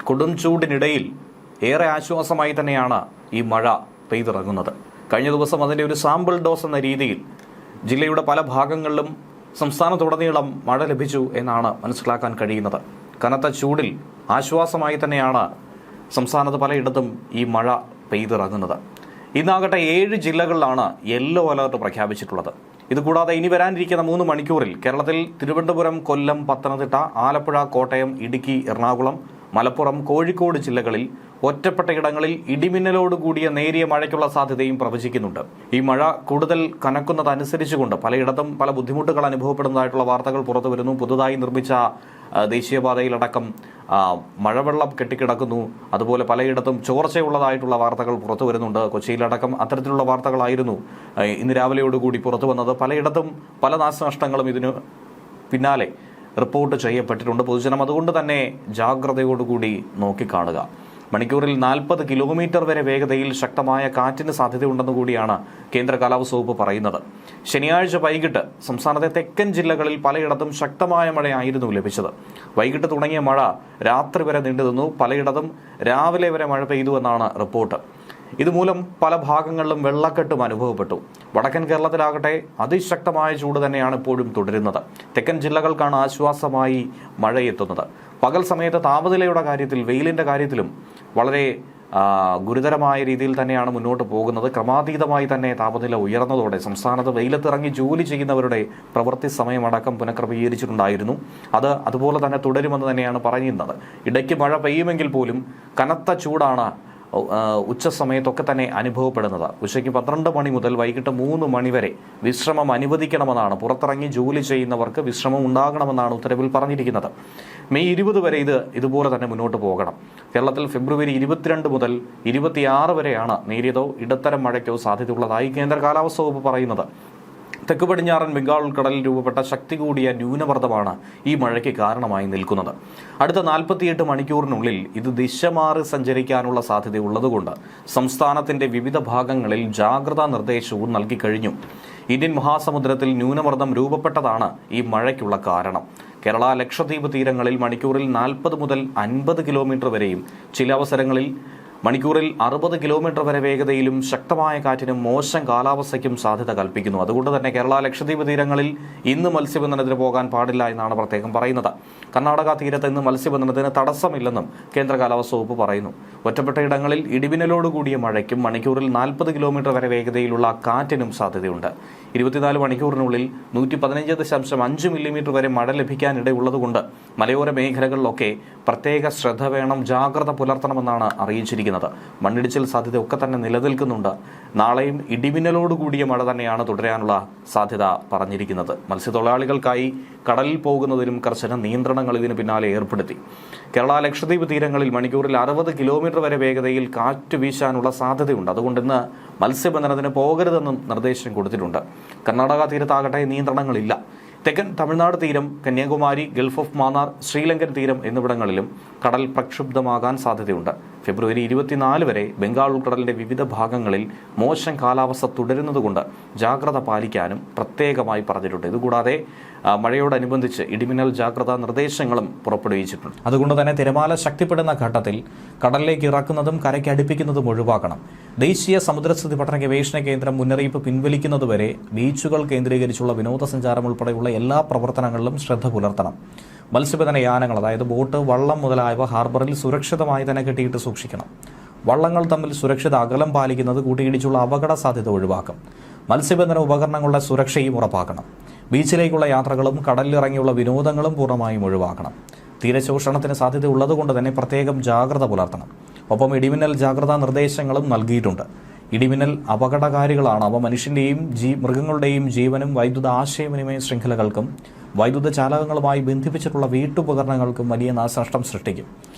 കൊടും ചൂടിനിടയിൽ ഏറെ ആശ്വാസമായി തന്നെയാണ് ഈ മഴ പെയ്തിറങ്ങുന്നത്. കഴിഞ്ഞ ദിവസം അതിൻ്റെ ഒരു സാമ്പിൾ ഡോസ് എന്ന രീതിയിൽ ജില്ലയുടെ പല ഭാഗങ്ങളിലും സംസ്ഥാനത്തുടനീളം മഴ ലഭിച്ചു എന്നാണ് മനസ്സിലാക്കാൻ കഴിയുന്നത്. കനത്ത ചൂടിൽ ആശ്വാസമായി തന്നെയാണ് സംസ്ഥാനത്ത് പലയിടത്തും ഈ മഴ പെയ്തിറങ്ങുന്നത്. ഇന്നാകട്ടെ 7 ജില്ലകളിലാണ് യെല്ലോ അലർട്ട് പ്രഖ്യാപിച്ചിട്ടുള്ളത്. ഇതുകൂടാതെ ഇനി വരാനിരിക്കുന്ന 3 മണിക്കൂറിൽ കേരളത്തിൽ തിരുവനന്തപുരം, കൊല്ലം, പത്തനംതിട്ട, ആലപ്പുഴ, കോട്ടയം, ഇടുക്കി, എറണാകുളം, മലപ്പുറം, കോഴിക്കോട് ജില്ലകളിൽ ഒറ്റപ്പെട്ട ഇടങ്ങളിൽ ഇടിമിന്നലോടുകൂടിയ നേരിയ മഴയ്ക്കുള്ള സാധ്യതയും പ്രവചിക്കുന്നുണ്ട്. ഈ മഴ കൂടുതൽ കനക്കുന്നതനുസരിച്ചുകൊണ്ട് പലയിടത്തും പല ബുദ്ധിമുട്ടുകൾ അനുഭവപ്പെടുന്നതായിട്ടുള്ള വാർത്തകൾ പുറത്തു വരുന്നു. പുതുതായി നിർമ്മിച്ച ദേശീയപാതയിലടക്കം മഴവെള്ളം കെട്ടിക്കിടക്കുന്നു. അതുപോലെ പലയിടത്തും ചോർച്ചയുള്ളതായിട്ടുള്ള വാർത്തകൾ പുറത്തു വരുന്നുണ്ട്. കൊച്ചിയിലടക്കം അത്തരത്തിലുള്ള വാർത്തകളായിരുന്നു ഇന്ന് രാവിലെയോടുകൂടി പുറത്തു വന്നത്. പലയിടത്തും പല നാശനഷ്ടങ്ങളും ഇതിന് പിന്നാലെ റിപ്പോർട്ട് ചെയ്യപ്പെട്ടിട്ടുണ്ട്. പൊതുജനം അതുകൊണ്ട് തന്നെ ജാഗ്രതയോടുകൂടി നോക്കിക്കാണുക. മണിക്കൂറിൽ 40 കിലോമീറ്റർ വരെ വേഗതയിൽ ശക്തമായ കാറ്റിന് സാധ്യതയുണ്ടെന്ന് കൂടിയാണ് കേന്ദ്ര കാലാവസ്ഥാ വകുപ്പ് പറയുന്നത്. ശനിയാഴ്ച വൈകിട്ട് സംസ്ഥാനത്തെ തെക്കൻ ജില്ലകളിൽ പലയിടത്തും ശക്തമായ മഴയായിരുന്നു ലഭിച്ചത്. വൈകിട്ട് തുടങ്ങിയ മഴ രാത്രി വരെ നീണ്ടുനിന്നു. പലയിടത്തും രാവിലെ വരെ മഴ പെയ്തു എന്നാണ് റിപ്പോർട്ട്. ഇതുമൂലം പല ഭാഗങ്ങളിലും വെള്ളക്കെട്ടും അനുഭവപ്പെട്ടു. വടക്കൻ കേരളത്തിലാകട്ടെ അതിശക്തമായ ചൂട് തന്നെയാണ് ഇപ്പോഴും തുടരുന്നത്. തെക്കൻ ജില്ലകൾക്കാണ് ആശ്വാസമായി മഴയെത്തുന്നത്. പകൽ സമയത്ത് താപനിലയുടെ കാര്യത്തിൽ, വെയിലിൻ്റെ കാര്യത്തിലും വളരെ ഗുരുതരമായ രീതിയിൽ തന്നെയാണ് മുന്നോട്ട് പോകുന്നത്. ക്രമാതീതമായി തന്നെ താപനില ഉയർന്നതോടെ സംസ്ഥാനത്ത് വെയിലത്തിറങ്ങി ജോലി ചെയ്യുന്നവരുടെ പ്രവൃത്തി സമയമടക്കം പുനഃക്രമീകരിച്ചിട്ടുണ്ടായിരുന്നു. അത് അതുപോലെ തന്നെ തുടരുമെന്ന് തന്നെയാണ് പറയുന്നത്. ഇടയ്ക്ക് മഴ പെയ്യുമെങ്കിൽ പോലും കനത്ത ചൂടാണ് ഉച്ച സമയത്തൊക്കെ തന്നെ അനുഭവപ്പെടുന്നത്. ഉച്ചയ്ക്ക് 12 മണി മുതൽ വൈകിട്ട് 3 മണി വരെ വിശ്രമം അനുവദിക്കണമെന്നാണ്, പുറത്തിറങ്ങി ജോലി ചെയ്യുന്നവർക്ക് വിശ്രമം ഉണ്ടാകണമെന്നാണ് ഉത്തരവിൽ പറഞ്ഞിരിക്കുന്നത്. മെയ് 20 വരെ ഇതുപോലെ തന്നെ മുന്നോട്ട് പോകണം. കേരളത്തിൽ ഫെബ്രുവരി 22 മുതൽ 26 വരെയാണ് നേരിയതോ ഇടത്തരം മഴയ്ക്കോ സാധ്യതയുള്ളതായി കേന്ദ്ര കാലാവസ്ഥാ വകുപ്പ് പറയുന്നത്. തെക്ക് പടിഞ്ഞാറൻ ബംഗാൾ ഉൾക്കടലിൽ രൂപപ്പെട്ട ശക്തി കൂടിയ ന്യൂനമർദ്ദമാണ് ഈ മഴയ്ക്ക് കാരണമായി നിൽക്കുന്നത്. അടുത്ത 48 മണിക്കൂറിനുള്ളിൽ ഇത് ദിശ മാറി സഞ്ചരിക്കാനുള്ള സാധ്യതയുള്ളതുകൊണ്ട് സംസ്ഥാനത്തിന്റെ വിവിധ ഭാഗങ്ങളിൽ ജാഗ്രതാ നിർദ്ദേശവും നൽകിക്കഴിഞ്ഞു. ഇന്ത്യൻ മഹാസമുദ്രത്തിൽ ന്യൂനമർദ്ദം രൂപപ്പെട്ടതാണ് ഈ മഴയ്ക്കുള്ള കാരണം. കേരള, ലക്ഷദ്വീപ് തീരങ്ങളിൽ മണിക്കൂറിൽ 40 മുതൽ 50 കിലോമീറ്റർ വരെയും ചില അവസരങ്ങളിൽ മണിക്കൂറിൽ 60 കിലോമീറ്റർ വരെ വേഗതയിലും ശക്തമായ കാറ്റിനും മോശം കാലാവസ്ഥയ്ക്കും സാധ്യത കൽപ്പിക്കുന്നു. അതുകൊണ്ട് തന്നെ കേരള, ലക്ഷദ്വീപ് തീരങ്ങളിൽ ഇന്ന് മത്സ്യബന്ധനത്തിന് പോകാൻ പാടില്ല എന്നാണ് പ്രത്യേകം പറയുന്നത്. കർണാടക തീരത്ത് ഇന്ന് മത്സ്യബന്ധനത്തിന് തടസ്സമില്ലെന്നും കേന്ദ്ര കാലാവസ്ഥാ വകുപ്പ് പറയുന്നു. ഒറ്റപ്പെട്ട ഇടങ്ങളിൽ ഇടിമിന്നലോടുകൂടിയ മഴയ്ക്കും മണിക്കൂറിൽ 40 കിലോമീറ്റർ വരെ വേഗതയിലുള്ള കാറ്റിനും സാധ്യതയുണ്ട്. 24 മണിക്കൂറിനുള്ളിൽ 115.5 മില്ലിമീറ്റർ വരെ മഴ ലഭിക്കാനിടയുള്ളതുകൊണ്ട് മലയോര മേഖലകളിലൊക്കെ പ്രത്യേക ശ്രദ്ധ വേണം, ജാഗ്രത പുലർത്തണമെന്നാണ് അറിയിച്ചിരിക്കുന്നത്. മണ്ണിടിച്ചിൽ സാധ്യത ഒക്കെ തന്നെ നിലനിൽക്കുന്നുണ്ട്. നാളെയും ഇടിമിന്നലോടുകൂടിയ മഴ തന്നെയാണ് തുടരാനുള്ള സാധ്യത പറഞ്ഞിരിക്കുന്നത്. മത്സ്യത്തൊഴിലാളികൾക്കായി കടലിൽ പോകുന്നതിനും കർശന നിയന്ത്രണങ്ങൾ ഇതിന് പിന്നാലെ ഏർപ്പെടുത്തി. കേരള, ലക്ഷദ്വീപ് തീരങ്ങളിൽ മണിക്കൂറിൽ 60 കിലോമീറ്റർ വരെ വേഗതയിൽ കാറ്റ് വീശാനുള്ള സാധ്യതയുണ്ട്. അതുകൊണ്ട് ഇന്ന് മത്സ്യബന്ധനത്തിന് പോകരുതെന്നും നിർദ്ദേശം കൊടുത്തിട്ടുണ്ട്. കർണാടക തീരത്താകട്ടെ നിയന്ത്രണങ്ങളില്ല. തെക്കൻ തമിഴ്നാട് തീരം, കന്യാകുമാരി, ഗൾഫ് ഓഫ് മാന്നാർ, ശ്രീലങ്കൻ തീരം എന്നിവിടങ്ങളിലും കടൽ പ്രക്ഷുബ്ധമാകാൻ സാധ്യതയുണ്ട്. ഫെബ്രുവരി 24 വരെ ബംഗാൾ ഉൾക്കടലിന്റെ വിവിധ ഭാഗങ്ങളിൽ മോശം കാലാവസ്ഥ തുടരുന്നതുകൊണ്ട് ജാഗ്രത പാലിക്കാനും പ്രത്യേകമായി പറഞ്ഞിട്ടുണ്ട്. ഇതുകൂടാതെ മഴയോടനുബന്ധിച്ച് ഇടിമിന്നൽ ജാഗ്രതാ നിർദ്ദേശങ്ങളും പുറപ്പെടുവിച്ചിട്ടുണ്ട്. അതുകൊണ്ട് തന്നെ തിരമാല ശക്തിപ്പെടുന്ന ഘട്ടത്തിൽ കടലിലേക്ക് ഇറക്കുന്നതും കരയ്ക്ക് അടുപ്പിക്കുന്നതും ഒഴിവാക്കണം. ദേശീയ സമുദ്രസ്ഥിതി പഠന ഗവേഷണ കേന്ദ്രം മുന്നറിയിപ്പ് പിൻവലിക്കുന്നതുവരെ ബീച്ചുകൾ കേന്ദ്രീകരിച്ചുള്ള വിനോദസഞ്ചാരം ഉൾപ്പെടെയുള്ള എല്ലാ പ്രവർത്തനങ്ങളിലും ശ്രദ്ധ പുലർത്തണം. മത്സ്യബന്ധന യാനങ്ങൾ, അതായത് ബോട്ട്, വള്ളം മുതലായവ ഹാർബറിൽ സുരക്ഷിതമായി തന്നെ കെട്ടിയിട്ട് സൂക്ഷിക്കണം. വള്ളങ്ങൾ തമ്മിൽ സുരക്ഷിത അകലം പാലിക്കുന്നത് കൂട്ടിയിടിച്ചുള്ള അപകട സാധ്യത ഒഴിവാക്കും. മത്സ്യബന്ധന ഉപകരണങ്ങളുടെ സുരക്ഷയും ഉറപ്പാക്കണം. ബീച്ചിലേക്കുള്ള യാത്രകളും കടലിലിറങ്ങിയുള്ള വിനോദങ്ങളും പൂർണ്ണമായും ഒഴിവാക്കണം. തീരശോഷണത്തിന് സാധ്യത ഉള്ളതുകൊണ്ട് തന്നെ പ്രത്യേകം ജാഗ്രത പുലർത്തണം. ഒപ്പം ഇടിമിന്നൽ ജാഗ്രതാ നിർദ്ദേശങ്ങളും നൽകിയിട്ടുണ്ട്. ഇടിമിന്നൽ അപകടകാരികളാണ്. അവ മനുഷ്യൻ്റെയും മൃഗങ്ങളുടെയും ജീവനും വൈദ്യുത ആശയവിനിമയ ശൃംഖലകൾക്കും വൈദ്യുത ചാലകങ്ങളുമായി ബന്ധിപ്പിച്ചിട്ടുള്ള വീട്ടുപകരണങ്ങൾക്കും വലിയ നാശനഷ്ടം സൃഷ്ടിക്കും.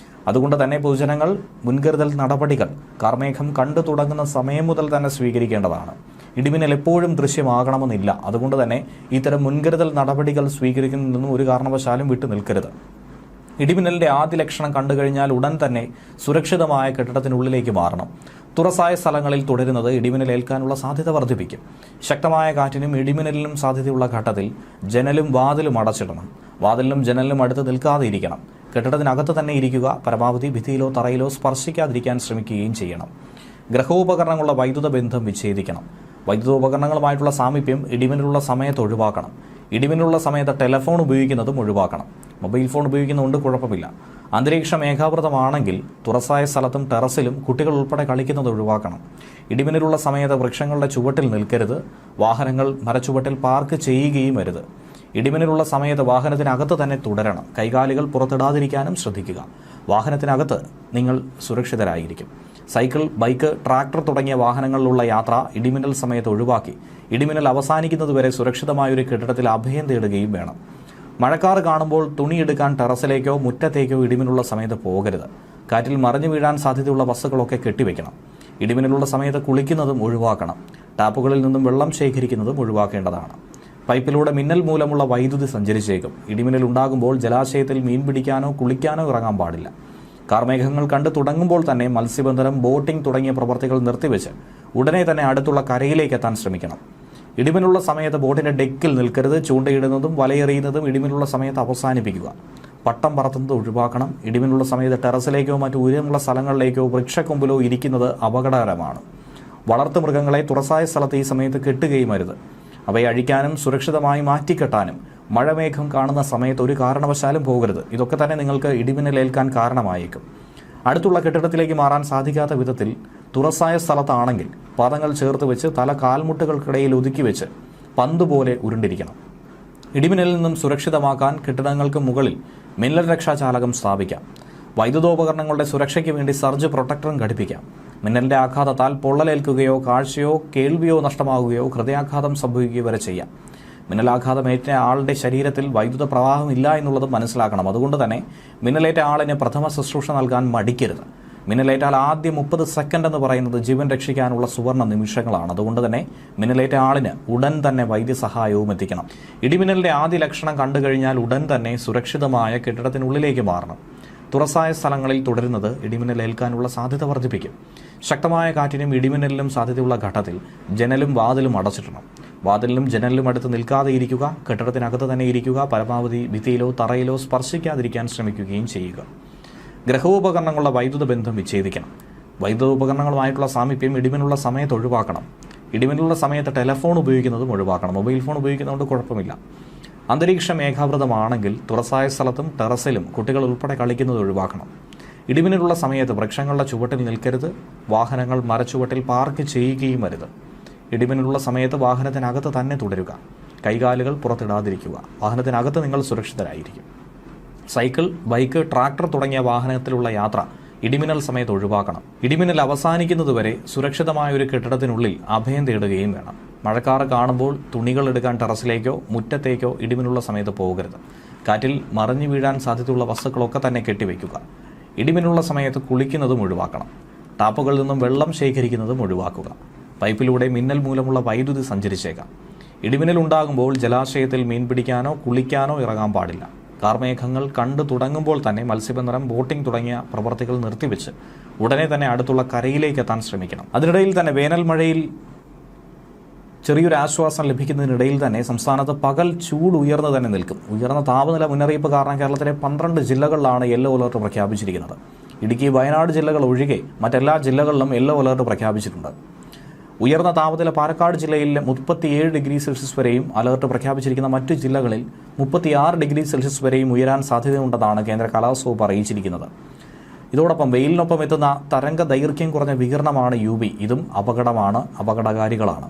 അതുകൊണ്ട് തന്നെ പൊതുജനങ്ങൾ മുൻകരുതൽ നടപടികൾ കാർമേഘം കണ്ടു തുടങ്ങുന്ന സമയം മുതൽ തന്നെ സ്വീകരിക്കേണ്ടതാണ്. ഇടിമിന്നൽ എപ്പോഴും ദൃശ്യമാകണമെന്നില്ല. അതുകൊണ്ട് തന്നെ ഇത്തരം മുൻകരുതൽ നടപടികൾ സ്വീകരിക്കുന്നതിൽ നിന്നും ഒരു കാരണവശാലും വിട്ടു നിൽക്കരുത്. ഇടിമിന്നലിന്റെ ആദ്യ ലക്ഷണം കണ്ടു കഴിഞ്ഞാൽ ഉടൻ തന്നെ സുരക്ഷിതമായ കെട്ടിടത്തിനുള്ളിലേക്ക് മാറണം. തുറസായ സ്ഥലങ്ങളിൽ തുടരുന്നത് ഇടിമിന്നലേൽക്കാനുള്ള സാധ്യത വർദ്ധിപ്പിക്കും. ശക്തമായ കാറ്റിനും ഇടിമിന്നലിനും സാധ്യതയുള്ള ഘട്ടത്തിൽ ജനലും വാതിലും അടച്ചിടണം. വാതിലിനും ജനലിനും അടുത്ത് നിൽക്കാതെ ഇരിക്കണം. കെട്ടിടത്തിനകത്ത് തന്നെ ഇരിക്കുക. പരമാവധി ഭിത്തിയിലോ തറയിലോ സ്പർശിക്കാതിരിക്കാൻ ശ്രമിക്കുകയും ചെയ്യണം. ഗ്രഹോപകരണങ്ങളുടെ വൈദ്യുത ബന്ധം വിച്ഛേദിക്കണം. വൈദ്യുതോപകരണങ്ങളുമായിട്ടുള്ള സാമീപ്യം ഇടിമിന്നലുള്ള സമയത്ത് ഒഴിവാക്കണം. ഇടിമിന്നലുള്ള സമയത്ത് ടെലഫോൺ ഉപയോഗിക്കുന്നതും ഒഴിവാക്കണം. മൊബൈൽ ഫോൺ ഉപയോഗിക്കുന്നതുകൊണ്ട് കുഴപ്പമില്ല. അന്തരീക്ഷം ഏകാവൃതമാണെങ്കിൽ തുറസായ സ്ഥലത്തും ടെറസിലും കുട്ടികൾ ഉൾപ്പെടെ കളിക്കുന്നത് ഒഴിവാക്കണം. ഇടിമിന്നലുള്ള സമയത്ത് വൃക്ഷങ്ങളുടെ ചുവട്ടിൽ നിൽക്കരുത്. വാഹനങ്ങൾ മരച്ചുവട്ടിൽ പാർക്ക് ചെയ്യുകയും അരുത്. ഇടിമിന്നലുള്ള സമയത്ത് വാഹനത്തിനകത്ത് തന്നെ തുടരണം. കൈകാലുകൾ പുറത്തിടാതിരിക്കാനും ശ്രദ്ധിക്കുക. വാഹനത്തിനകത്ത് നിങ്ങൾ സുരക്ഷിതരായിരിക്കും. സൈക്കിൾ, ബൈക്ക്, ട്രാക്ടർ തുടങ്ങിയ വാഹനങ്ങളിലുള്ള യാത്ര ഇടിമിന്നൽ സമയത്ത് ഒഴിവാക്കി ഇടിമിന്നൽ അവസാനിക്കുന്നതുവരെ സുരക്ഷിതമായൊരു കെട്ടിടത്തിൽ അഭയം തേടുകയും വേണം. മഴക്കാറ് കാണുമ്പോൾ തുണിയെടുക്കാൻ ടെറസിലേക്കോ മുറ്റത്തേക്കോ ഇടിമിന്നലുള്ള സമയത്ത് പോകരുത്. കാറ്റിൽ മറിഞ്ഞു വീഴാൻ സാധ്യതയുള്ള വസ്തുക്കളൊക്കെ കെട്ടിവെക്കണം. ഇടിമിന്നലുള്ള സമയത്ത് കുളിക്കുന്നതും ഒഴിവാക്കണം. ടാപ്പുകളിൽ നിന്നും വെള്ളം ശേഖരിക്കുന്നതും ഒഴിവാക്കേണ്ടതാണ്. പൈപ്പിലൂടെ മിന്നൽ മൂലമുള്ള വൈദ്യുതി സഞ്ചരിച്ചേക്കും. ഇടിമിന്നൽ ഉണ്ടാകുമ്പോൾ ജലാശയത്തിൽ മീൻ പിടിക്കാനോ കുളിക്കാനോ ഇറങ്ങാൻ പാടില്ല. കാർമേഘങ്ങൾ കണ്ടു തുടങ്ങുമ്പോൾ തന്നെ മത്സ്യബന്ധനം, ബോട്ടിംഗ് തുടങ്ങിയ പ്രവർത്തികൾ നിർത്തിവെച്ച് ഉടനെ തന്നെ അടുത്തുള്ള കരയിലേക്ക് എത്താൻ ശ്രമിക്കണം. ഇടിമിന്നലുള്ള സമയത്ത് ബോട്ടിന്റെ ഡെക്കിൽ നിൽക്കരുത്. ചൂണ്ടയിടുന്നതും വലയെറിയുന്നതും ഇടിമിന്നലുള്ള സമയത്ത് അവസാനിപ്പിക്കുക. പട്ടം പറത്തുന്നത് ഒഴിവാക്കണം. ഇടിമിന്നലുള്ള സമയത്ത് ടെറസിലേക്കോ മറ്റു ഉയരമുള്ള സ്ഥലങ്ങളിലേക്കോ വൃക്ഷക്കൊമ്പിലോ ഇരിക്കുന്നത് അപകടകരമാണ്. വളർത്തുമൃഗങ്ങളെ തുറസായ സ്ഥലത്ത് ഈ സമയത്ത് കെട്ടുകയും അരുത്. അവയെ അഴിക്കാനും സുരക്ഷിതമായി മാറ്റിക്കെട്ടാനും മഴമേഘം കാണുന്ന സമയത്ത് ഒരു കാരണവശാലും പോകരുത്. ഇതൊക്കെ തന്നെ നിങ്ങൾക്ക് ഇടിമിന്നലേൽക്കാൻ കാരണമായേക്കും. അടുത്തുള്ള കെട്ടിടത്തിലേക്ക് മാറാൻ സാധിക്കാത്ത വിധത്തിൽ തുറസായ സ്ഥലത്താണെങ്കിൽ പാദങ്ങൾ ചേർത്ത് വെച്ച് തല കാൽമുട്ടുകൾക്കിടയിൽ ഒതുക്കി വെച്ച് പന്ത് പോലെ ഉരുണ്ടിരിക്കണം. ഇടിമിന്നലിൽ നിന്നും സുരക്ഷിതമാക്കാൻ കെട്ടിടങ്ങൾക്ക് മുകളിൽ മിന്നൽ രക്ഷാചാലകം സ്ഥാപിക്കാം. വൈദ്യുതോപകരണങ്ങളുടെ സുരക്ഷയ്ക്ക് വേണ്ടി സർജ് പ്രൊട്ടക്ടറും ഘടിപ്പിക്കാം. മിന്നലിന്റെ ആഘാതത്താൽ പൊള്ളലേൽക്കുകയോ കാഴ്ചയോ കേൾവിയോ നഷ്ടമാവുകയോ ഹൃദയാഘാതം സംഭവിക്കുകയോ വരെ ചെയ്യാം. മിന്നലാഘാതമേറ്റ ആളുടെ ശരീരത്തിൽ വൈദ്യുത പ്രവാഹം ഇല്ല എന്നുള്ളത് മനസ്സിലാക്കണം. അതുകൊണ്ട് തന്നെ മിന്നലേറ്റ ആളിന് പ്രഥമ ശുശ്രൂഷ നൽകാൻ മടിക്കരുത്. മിന്നലേറ്റാൽ ആദ്യ 30 സെക്കൻഡ് എന്ന് പറയുന്നത് ജീവൻ രക്ഷിക്കാനുള്ള സുവർണ്ണ നിമിഷങ്ങളാണ്. അതുകൊണ്ട് തന്നെ മിന്നലേറ്റ ആളിന് ഉടൻ തന്നെ വൈദ്യസഹായവും എത്തിക്കണം. ഇടിമിന്നലിന്റെ ആദ്യ ലക്ഷണം കണ്ടു കഴിഞ്ഞാൽ ഉടൻ തന്നെ സുരക്ഷിതമായ കെട്ടിടത്തിനുള്ളിലേക്ക് മാറണം. തുറസായ സ്ഥലങ്ങളിൽ തുടരുന്നത് ഇടിമിന്നലേൽക്കാനുള്ള സാധ്യത വർദ്ധിപ്പിക്കും. ശക്തമായ കാറ്റിനും ഇടിമിന്നലിനും സാധ്യതയുള്ള ഘട്ടത്തിൽ ജനലും വാതിലും അടച്ചിടണം. വാതിലിനും ജനലിലും അടുത്ത് നിൽക്കാതെ ഇരിക്കുക. കെട്ടിടത്തിനകത്ത് തന്നെ ഇരിക്കുക. പരമാവധി ഭിത്തിയിലോ തറയിലോ സ്പർശിക്കാതിരിക്കാൻ ശ്രമിക്കുകയും ചെയ്യുക. ഗ്രഹോപകരണങ്ങളുടെ വൈദ്യുത ബന്ധം വിച്ഛേദിക്കണം. വൈദ്യുതോപകരണങ്ങളുമായിട്ടുള്ള സാമീപ്യം ഇടിമിന്നലുള്ള സമയത്ത് ഒഴിവാക്കണം. ഇടിമിന്നലുള്ള സമയത്ത് ടെലഫോൺ ഉപയോഗിക്കുന്നതും ഒഴിവാക്കണം. മൊബൈൽ ഫോൺ ഉപയോഗിക്കുന്നതുകൊണ്ട് കുഴപ്പമില്ല. അന്തരീക്ഷം ഏകാവൃതമാണെങ്കിൽ തുറസായ സ്ഥലത്തും ടെറസിലും കുട്ടികൾ ഉൾപ്പെടെ കളിക്കുന്നത് ഒഴിവാക്കണം. ഇടിമിന്നലുള്ള സമയത്ത് വൃക്ഷങ്ങളുടെ ചുവട്ടിൽ നിൽക്കരുത്. വാഹനങ്ങൾ മരച്ചുവട്ടിൽ പാർക്ക് ചെയ്യുകയും അരുത്. ഇടിമിന്നലുള്ള സമയത്ത് വാഹനത്തിനകത്ത് തന്നെ തുടരുക. കൈകാലുകൾ പുറത്തിടാതിരിക്കുക. വാഹനത്തിനകത്ത് നിങ്ങൾ സുരക്ഷിതരായിരിക്കും. സൈക്കിൾ, ബൈക്ക്, ട്രാക്ടർ തുടങ്ങിയ വാഹനത്തിലുള്ള യാത്ര ഇടിമിന്നൽ സമയത്ത് ഒഴിവാക്കണം. ഇടിമിന്നൽ അവസാനിക്കുന്നതുവരെ സുരക്ഷിതമായ ഒരു കെട്ടിടത്തിനുള്ളിൽ അഭയം തേടുകയും വേണം. മഴക്കാറ് കാണുമ്പോൾ തുണികൾ എടുക്കാൻ ടെറസിലേക്കോ മുറ്റത്തേക്കോ ഇടിമിന്നലുള്ള സമയത്ത് പോകരുത്. കാറ്റിൽ മറിഞ്ഞു വീഴാൻ സാധ്യതയുള്ള വസ്തുക്കളൊക്കെ തന്നെ കെട്ടിവെക്കുക. ഇടിമിന്നലുള്ള സമയത്ത് കുളിക്കുന്നതും ഒഴിവാക്കണം. ടാപ്പുകളിൽ നിന്നും വെള്ളം ശേഖരിക്കുന്നതും ഒഴിവാക്കുക. പൈപ്പിലൂടെ മിന്നൽ മൂലമുള്ള വൈദ്യുതി സഞ്ചരിച്ചേക്കാം. ഇടിമിന്നൽ ഉണ്ടാകുമ്പോൾ ജലാശയത്തിൽ മീൻ പിടിക്കാനോ കുളിക്കാനോ ഇറങ്ങാൻ പാടില്ല. കാർമേഘങ്ങൾ കണ്ടു തുടങ്ങുമ്പോൾ തന്നെ മത്സ്യബന്ധനം, ബോട്ടിംഗ് തുടങ്ങിയ പ്രവർത്തികൾ നിർത്തിവെച്ച് ഉടനെ തന്നെ അടുത്തുള്ള കരയിലേക്ക് എത്താൻ ശ്രമിക്കണം. അതിനിടയിൽ തന്നെ വേനൽ മഴയിൽ ചെറിയൊരു ആശ്വാസം ലഭിക്കുന്നതിനിടയിൽ തന്നെ സംസ്ഥാനത്ത് പകൽ ചൂട് ഉയർന്നു തന്നെ നിൽക്കും. ഉയർന്ന താപനില മുന്നറിയിപ്പ് കാരണം കേരളത്തിലെ 12 ജില്ലകളിലാണ് യെല്ലോ അലർട്ട് പ്രഖ്യാപിച്ചിരിക്കുന്നത്. ഇടുക്കി, വയനാട് ജില്ലകൾ ഒഴികെ മറ്റെല്ലാ ജില്ലകളിലും യെല്ലോ അലർട്ട് പ്രഖ്യാപിച്ചിട്ടുണ്ട്. ഉയർന്ന താപനില പാലക്കാട് ജില്ലയിൽ 37 ഡിഗ്രി സെൽഷ്യസ് വരെയും അലർട്ട് പ്രഖ്യാപിച്ചിരിക്കുന്ന മറ്റു ജില്ലകളിൽ 36 ഡിഗ്രി സെൽഷ്യസ് വരെയും ഉയരാൻ സാധ്യതയുണ്ടെന്നാണ് കേന്ദ്ര കാലാവസ്ഥാ വകുപ്പ് അറിയിച്ചിരിക്കുന്നത്. ഇതോടൊപ്പം വെയിലിനൊപ്പം എത്തുന്ന തരംഗ ദൈർഘ്യം കുറഞ്ഞ വികിരണമാണ് UV. ഇതും അപകടകാരികളാണ്.